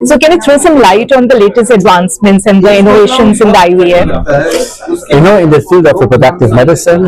So can you throw some light on the latest advancements and the innovations in the IVF? In the field of reproductive medicine,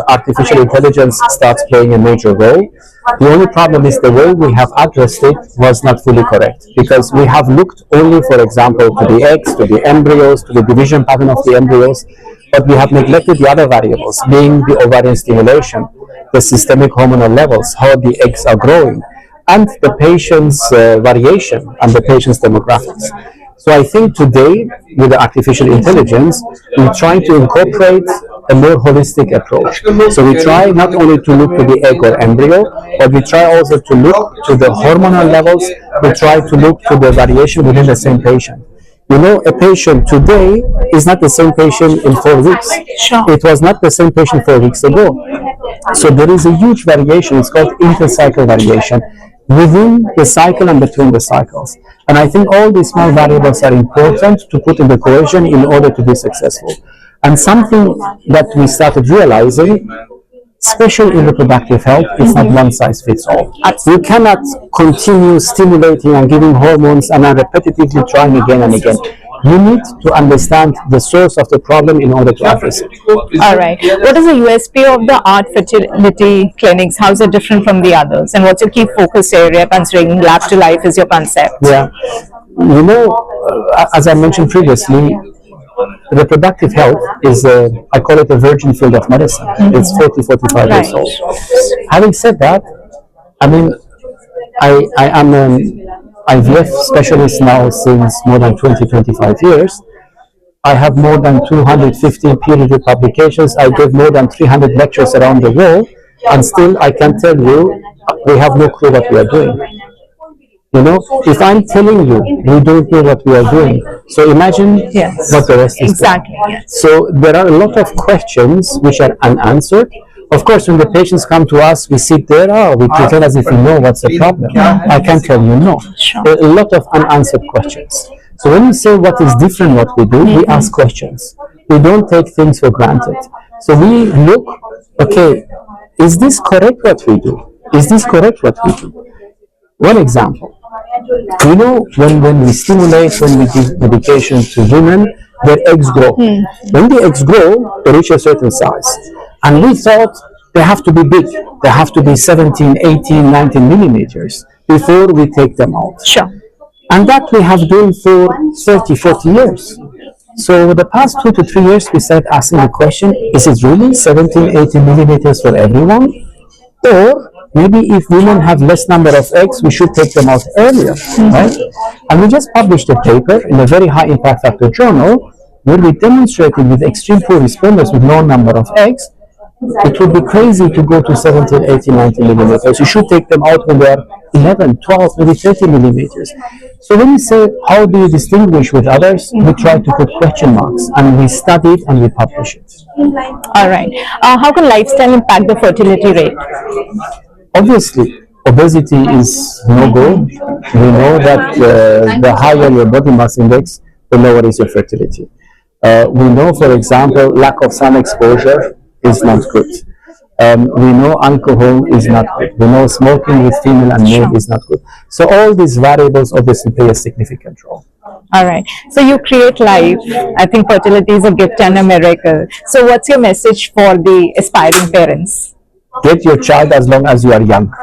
artificial intelligence starts playing a major role. The only problem is the way we have addressed it was not fully correct, because we have looked only, for example, to the eggs, to the embryos, to the division pattern of the embryos, but we have neglected the other variables, being the ovarian stimulation, the systemic hormonal levels, how the eggs are growing, and the patient's variation and the patient's demographics. So I think today, with the artificial intelligence, we're trying to incorporate a more holistic approach. So we try not only to look to the egg or embryo, but we try also to look to the hormonal levels. We try to look to the variation within the same patient. A patient today is not the same patient in 4 weeks. Sure. It was not the same patient 4 weeks ago. So there is a huge variation. It's called intercycle variation within the cycle and between the cycles. And I think all these small variables are important to put in the equation in order to be successful. And something that we started realizing, especially in reproductive health, it's not one size fits all. You cannot continue stimulating and giving hormones and then repetitively trying again and again. You need to understand the source of the problem in order to address it. All right. What is the USP of the Art Fertility Clinics? How is it different from the others? And what's your key focus area, considering lab to life is your concept? Yeah. As I mentioned previously, reproductive health is, I call it a virgin field of medicine. It's 45 years old. Having said that, I am an IVF specialist now since more than 25 years. I have more than 250 peer-reviewed publications. I gave more than 300 lectures around the world, and still I can tell you, we have no clue what we are doing. If I'm telling you, we don't know what we are doing. So imagine what the rest is doing. Yes. So there are a lot of questions which are unanswered. Of course, when the patients come to us, we sit there, we pretend as if we know what's the problem. I can tell you no. There are a lot of unanswered questions. So when we say what is different what we do, we ask questions. We don't take things for granted. So we look, okay, is this correct what we do? Is this correct what we do? One example. When we stimulate, when we give medication to women, their eggs grow. When the eggs grow, they reach a certain size. And we thought they have to be big. They have to be 17, 18, 19 millimeters before we take them out. Sure. And that we have done for 30, 40 years. So over the past 2 to 3 years, we started asking the question, is it really 17, 18 millimeters for everyone? Or maybe if women have less number of eggs, we should take them out earlier, right? And we just published a paper in a very high impact factor journal where we demonstrated with extreme poor responders with low number of eggs, it would be crazy to go to 17, 18, 19 millimeters. You should take them out when they are 11, 12, maybe 30 millimeters. So when we say, how do you distinguish with others, we try to put question marks, and we study it and we publish it. All right. How can lifestyle impact the fertility rate? Obviously, obesity is no go. We know that the higher your body mass index, the lower is your fertility. We know, for example, lack of sun exposure is not good. We know alcohol is not good. We know smoking with female and male is not good. So all these variables obviously play a significant role. All right. So you create life. I think fertility is a gift and a miracle. So what's your message for the aspiring parents? Get your child as long as you are young.